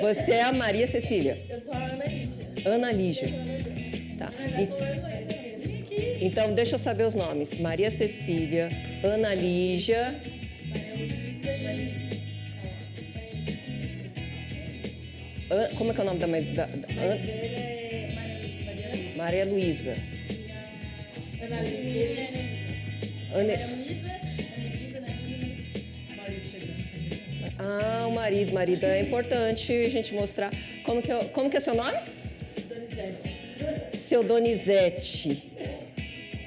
Você é a Maria Cecília? Eu sou a Ana Lígia. Ana Lígia. Tá. Então, deixa eu saber os nomes. Maria Cecília, Ana Lígia... Como é que é o nome da mais... Maria Luísa. O marido. Marido é importante a gente mostrar. Como que é seu nome? Donizete. Seu Donizete.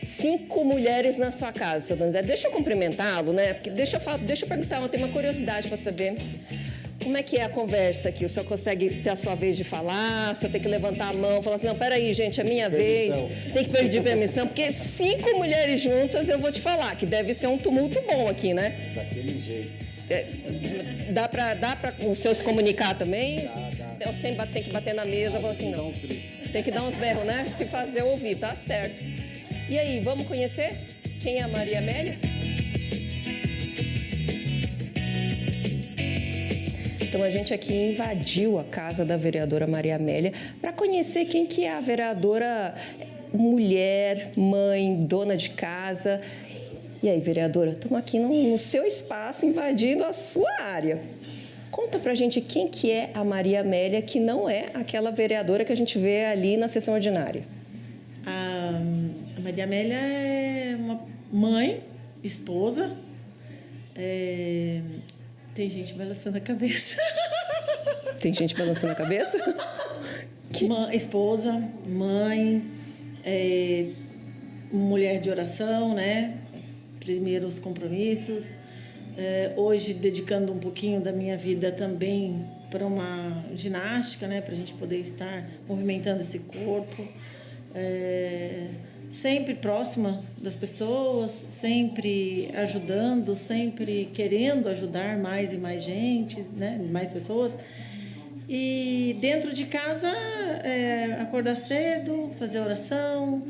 5 mulheres na sua casa, seu Donizete. Deixa eu cumprimentá-lo, né? Porque deixa eu perguntar, eu tenho uma curiosidade para saber. Como é que é a conversa aqui? O senhor consegue ter a sua vez de falar? O senhor tem que levantar a mão e falar assim, não, peraí, gente, é minha vez. Tem que pedir permissão, porque 5 mulheres juntas, eu vou te falar, que deve ser um tumulto bom aqui, né? Daquele jeito. Dá pra o senhor se comunicar também? Dá. Eu sempre tem que bater na mesa, falar assim, não. Tem que dar uns berros, né? Se fazer ouvir, tá certo. E aí, vamos conhecer quem é a Maria Amélia? Então, a gente aqui invadiu a casa da vereadora Maria Amélia para conhecer quem que é a vereadora mulher, mãe, dona de casa. E aí, vereadora, estamos aqui no seu espaço, invadindo a sua área. Conta pra gente quem que é a Maria Amélia, que não é aquela vereadora que a gente vê ali na sessão ordinária. A Maria Amélia é uma mãe, esposa, tem gente balançando a cabeça. Tem gente balançando a cabeça? Esposa, mãe, mulher de oração, né? Primeiros compromissos. Hoje, dedicando um pouquinho da minha vida também para uma ginástica, né? Para a gente poder estar movimentando esse corpo. Sempre próxima das pessoas, sempre ajudando, sempre querendo ajudar mais e mais gente, né? Mais pessoas. E dentro de casa, acordar cedo, fazer oração.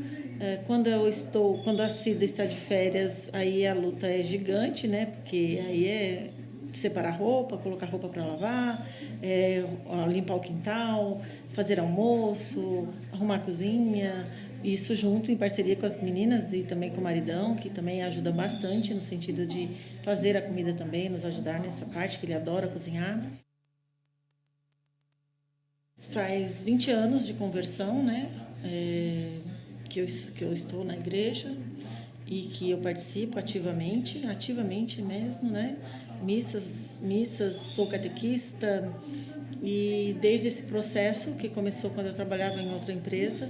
Quando a Cida está de férias, aí a luta é gigante, né? Porque aí é separar roupa, colocar roupa para lavar, limpar o quintal, fazer almoço, arrumar a cozinha. Isso junto em parceria com as meninas e também com o maridão, que também ajuda bastante no sentido de fazer a comida também, nos ajudar nessa parte, que ele adora cozinhar. Faz 20 anos de conversão, né? Que eu estou na igreja e que eu participo ativamente mesmo, né? Missas, sou catequista e desde esse processo, que começou quando eu trabalhava em outra empresa,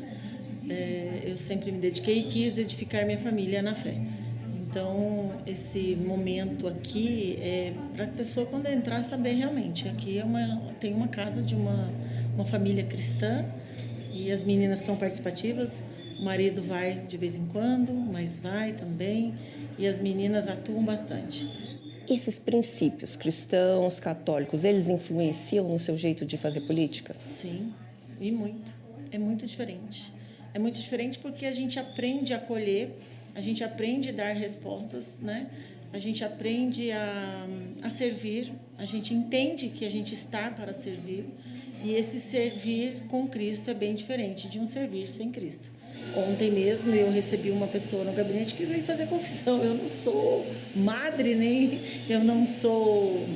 eu sempre me dediquei e quis edificar minha família na fé. Então, esse momento aqui é para a pessoa, quando entrar, saber realmente. Aqui tem uma casa de uma família cristã e as meninas são participativas. O marido vai de vez em quando, mas vai também. E as meninas atuam bastante. Esses princípios cristãos, católicos, eles influenciam no seu jeito de fazer política? Sim, e muito. É muito diferente. É muito diferente porque a gente aprende a acolher, a gente aprende a dar respostas, né? A gente aprende a servir, a gente entende que a gente está para servir. E esse servir com Cristo é bem diferente de um servir sem Cristo. Ontem mesmo eu recebi uma pessoa no gabinete que veio fazer confissão. Eu não sou madre, nem eu não sou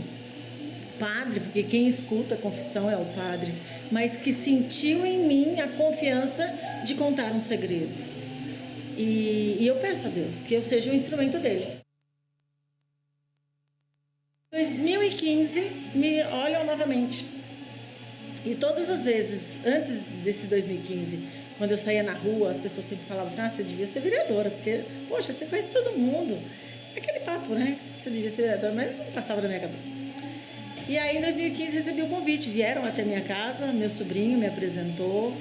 padre, porque quem escuta a confissão é o padre, mas que sentiu em mim a confiança de contar um segredo. E eu peço a Deus que eu seja o instrumento dele. 2015, me olham novamente. E todas as vezes, antes desse 2015, quando eu saía na rua, as pessoas sempre falavam assim, você devia ser vereadora, porque, poxa, você conhece todo mundo. Aquele papo, né? Você devia ser vereadora, mas não passava da minha cabeça. E aí, em 2015, recebi o convite. Vieram até minha casa, meu sobrinho me apresentou,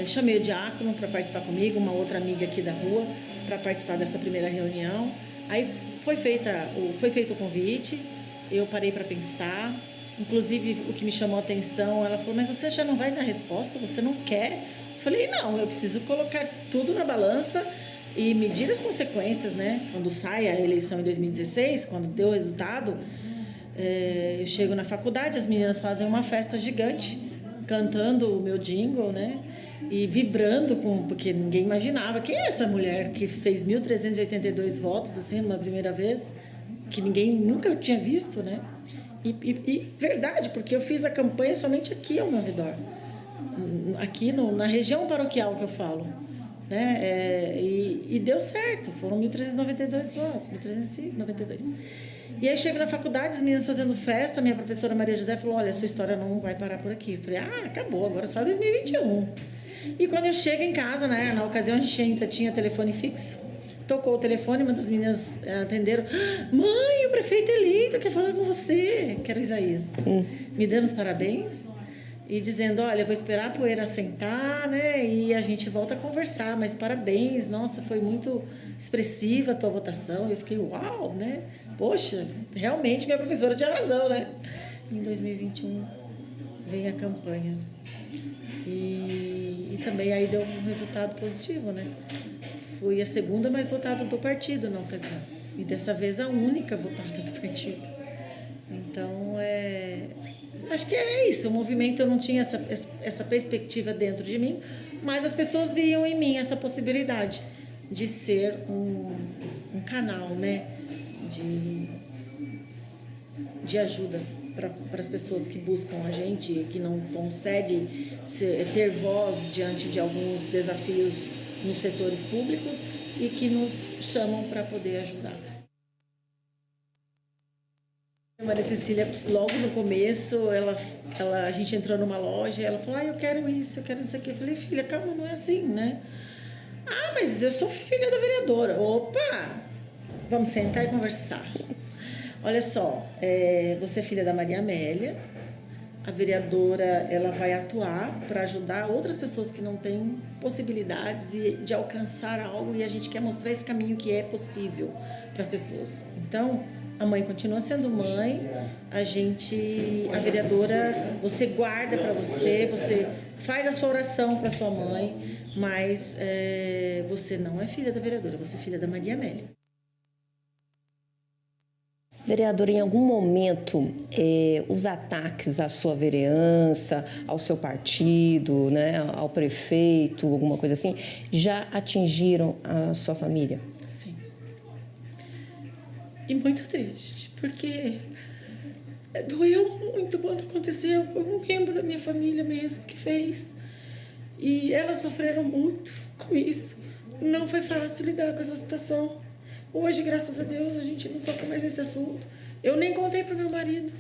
chamei o diácono para participar comigo, uma outra amiga aqui da rua, para participar dessa primeira reunião. Aí foi feito o convite, eu parei para pensar. Inclusive, o que me chamou a atenção, ela falou, mas você já não vai dar resposta? Você não quer? Eu falei, não, eu preciso colocar tudo na balança e medir as consequências, né? Quando sai a eleição em 2016, quando deu o resultado, eu chego na faculdade, as meninas fazem uma festa gigante cantando o meu jingle, né? E vibrando, porque ninguém imaginava. Quem é essa mulher que fez 1.382 votos, assim, numa primeira vez? Que ninguém nunca tinha visto, né? E verdade, porque eu fiz a campanha somente aqui ao meu redor. Aqui na região paroquial que eu falo. Né? E deu certo, foram 1.392 votos, 1.392. E aí chego na faculdade, as meninas fazendo festa, minha professora Maria José falou, olha, sua história não vai parar por aqui. Eu falei, acabou, agora só 2021. E quando eu chego em casa, né, na ocasião a gente ainda tinha telefone fixo, tocou o telefone, uma das meninas atenderam, mãe, o prefeito eleito quer falar com você, que era o Isaías, me dando os parabéns. E dizendo, olha, vou esperar a poeira assentar, né? E a gente volta a conversar, mas parabéns, nossa, foi muito expressiva a tua votação. E eu fiquei, uau, né? Poxa, realmente minha professora tinha razão, né? Em 2021 vem a campanha. E também aí deu um resultado positivo, né? Fui a segunda mais votada do partido na ocasião. E dessa vez a única votada do partido. Então, acho que é isso, o movimento, eu não tinha essa perspectiva dentro de mim, mas as pessoas viam em mim essa possibilidade de ser um canal, né, de ajuda para as pessoas que buscam a gente, que não conseguem ter voz diante de alguns desafios nos setores públicos e que nos chamam para poder ajudar. A Maria Cecília, logo no começo, a gente entrou numa loja e ela falou, eu quero isso, eu quero isso aqui. Eu falei, filha, calma, não é assim, né? Mas eu sou filha da vereadora. Opa! Vamos sentar e conversar. Olha só, você é filha da Maria Amélia, a vereadora ela vai atuar para ajudar outras pessoas que não têm possibilidades de alcançar algo e a gente quer mostrar esse caminho que é possível para as pessoas. Então, a mãe continua sendo mãe, a vereadora, você guarda para você, você faz a sua oração para sua mãe, mas você não é filha da vereadora, você é filha da Maria Amélia. Vereadora, em algum momento, os ataques à sua vereança, ao seu partido, né, ao prefeito, alguma coisa assim, já atingiram a sua família? Sim. E muito triste, porque doeu muito quando aconteceu. Foi um membro da minha família mesmo que fez. E elas sofreram muito com isso. Não foi fácil lidar com essa situação. Hoje, graças a Deus, a gente não toca mais nesse assunto. Eu nem contei para o meu marido,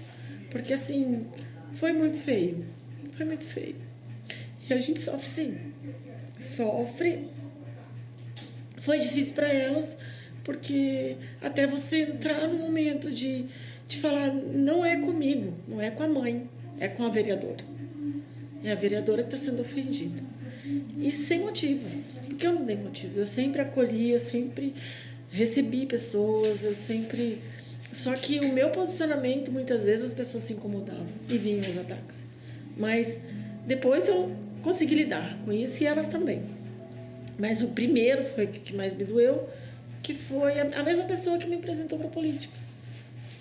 porque assim, foi muito feio. Foi muito feio. E a gente sofre, sim. Sofre. Foi difícil para elas, porque até você entrar no momento de falar, não é comigo, não é com a mãe, é com a vereadora. É a vereadora que está sendo ofendida. E sem motivos, porque eu não dei motivos. Eu sempre acolhi, eu sempre recebi pessoas, eu sempre... Só que o meu posicionamento, muitas vezes, as pessoas se incomodavam e vinham os ataques. Mas depois eu consegui lidar com isso e elas também. Mas o primeiro foi o que mais me doeu, que foi a mesma pessoa que me apresentou para a política.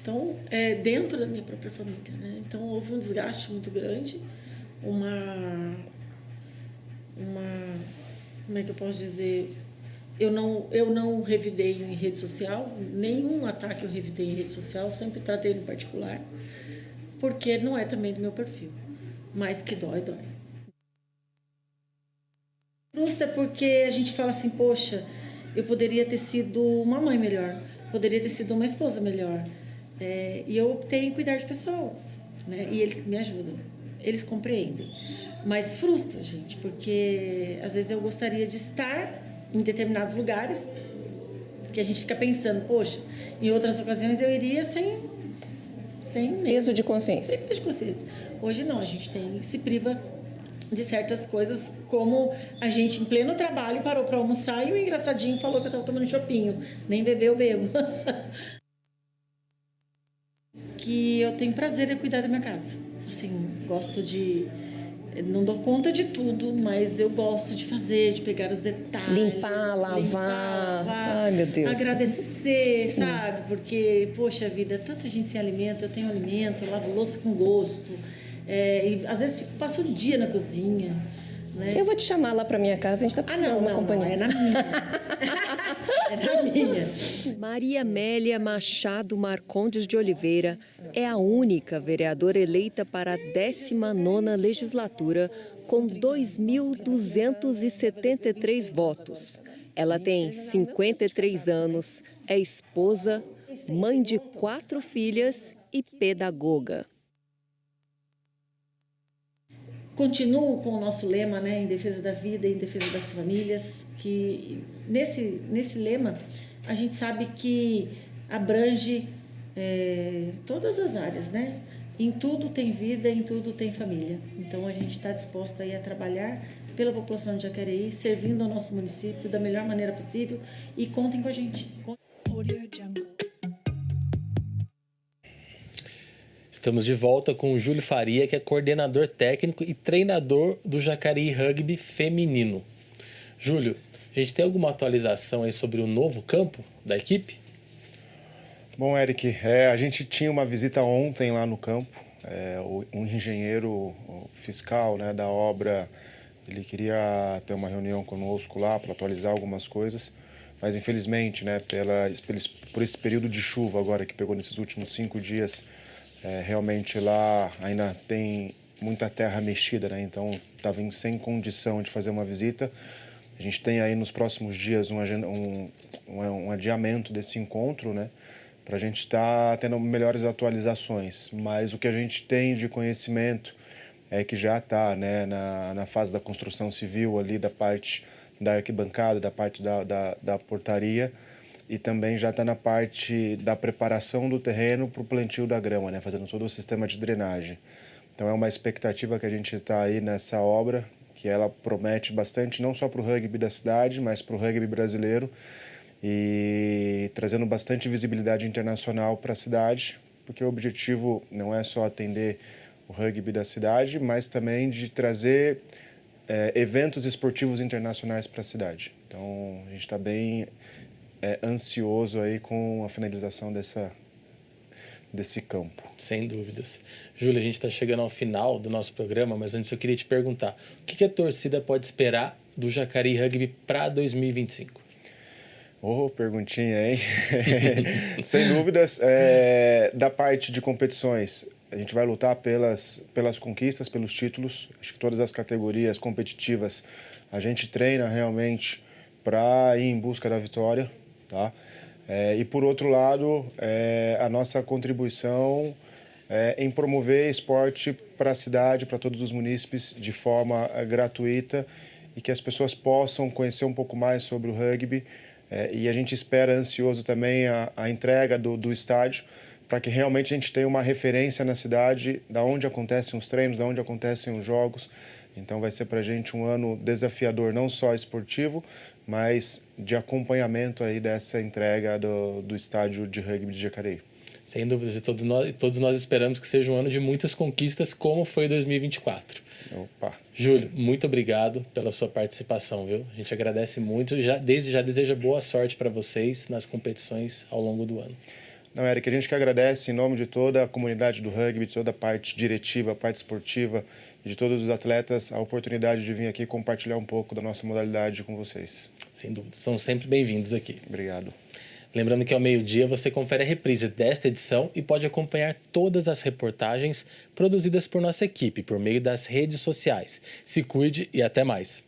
Então, dentro da minha própria família, né? Então, houve um desgaste muito grande, como é que eu posso dizer? Eu não revidei em rede social, nenhum ataque eu revidei em rede social, sempre tratei no particular, porque não é também do meu perfil, mas que dói. Frustra porque a gente fala assim, poxa, eu poderia ter sido uma mãe melhor, poderia ter sido uma esposa melhor, e eu optei em cuidar de pessoas, né? E eles me ajudam, eles compreendem, mas frustra, gente, porque às vezes eu gostaria de estar em determinados lugares que a gente fica pensando, poxa, em outras ocasiões eu iria sem peso de consciência. Sem peso de consciência. Hoje não, a gente se priva de certas coisas, como a gente em pleno trabalho parou para almoçar e o engraçadinho falou que eu estava tomando chopinho, nem beber eu bebo. Que eu tenho prazer em cuidar da minha casa. Assim, gosto de... Não dou conta de tudo, mas eu gosto de fazer, de pegar os detalhes. Limpar, lavar. Ai, meu Deus. Agradecer, sabe? Porque, poxa vida, tanta gente sem alimento, eu tenho alimento, eu lavo louça com gosto. E às vezes passo o dia na cozinha. Né? Eu vou te chamar lá para minha casa, a gente está precisando de uma companhia. É na minha. É na minha. Maria Amélia Machado Marcondes de Oliveira é a única vereadora eleita para a 19ª legislatura com 2.273 votos. Ela tem 53 anos, é esposa, mãe de 4 filhas e pedagoga. Continuo com o nosso lema, né, em defesa da vida e em defesa das famílias, que nesse lema a gente sabe que abrange todas as áreas, né? Em tudo tem vida, em tudo tem família. Então a gente está disposta aí a trabalhar pela população de Jacareí, servindo ao nosso município da melhor maneira possível e contem com a gente. Estamos de volta com o Júlio Faria, que é coordenador técnico e treinador do Jacareí Rugby feminino. Júlio, a gente tem alguma atualização aí sobre o novo campo da equipe? Bom, Eric, a gente tinha uma visita ontem lá no campo. Um engenheiro fiscal, né, da obra, ele queria ter uma reunião conosco lá para atualizar algumas coisas, mas infelizmente, né, por esse período de chuva agora que pegou nesses últimos 5 dias, realmente lá ainda tem muita terra mexida, né? Então estava sem condição de fazer uma visita. A gente tem aí nos próximos dias um adiamento desse encontro, né? Para a gente estar tendo melhores atualizações. Mas o que a gente tem de conhecimento é que já está, né, na fase da construção civil ali, da parte da arquibancada, da parte da portaria, e também já está na parte da preparação do terreno para o plantio da grama, né? Fazendo todo o sistema de drenagem. Então é uma expectativa que a gente está aí nessa obra, que ela promete bastante, não só para o rugby da cidade, mas para o rugby brasileiro, e trazendo bastante visibilidade internacional para a cidade, porque o objetivo não é só atender o rugby da cidade, mas também de trazer eventos esportivos internacionais para a cidade. Então a gente está bem ansioso aí com a finalização desse campo. Sem dúvidas. Júlia, a gente está chegando ao final do nosso programa, mas antes eu queria te perguntar, o que a torcida pode esperar do Jacareí Rugby para 2025? Perguntinha, hein? Sem dúvidas, da parte de competições, a gente vai lutar pelas conquistas, pelos títulos. Acho que todas as categorias competitivas a gente treina realmente para ir em busca da vitória, tá? E por outro lado, a nossa contribuição em promover esporte para a cidade, para todos os munícipes, de forma gratuita, e que as pessoas possam conhecer um pouco mais sobre o rugby. E a gente espera ansioso também a entrega do estádio, para que realmente a gente tenha uma referência na cidade, da onde acontecem os treinos, da onde acontecem os jogos. Então vai ser para a gente um ano desafiador, não só esportivo, mas de acompanhamento aí dessa entrega do estádio de rugby de Jacareí. Sem dúvidas, e todos nós esperamos que seja um ano de muitas conquistas, como foi 2024. Opa! Júlio, muito obrigado pela sua participação, viu? A gente agradece muito e já deseja boa sorte para vocês nas competições ao longo do ano. Não, Eric, a gente que agradece em nome de toda a comunidade do rugby, de toda a parte diretiva, a parte esportiva e de todos os atletas, a oportunidade de vir aqui compartilhar um pouco da nossa modalidade com vocês. Sem dúvida, são sempre bem-vindos aqui. Obrigado. Lembrando que ao meio-dia você confere a reprise desta edição e pode acompanhar todas as reportagens produzidas por nossa equipe por meio das redes sociais. Se cuide e até mais.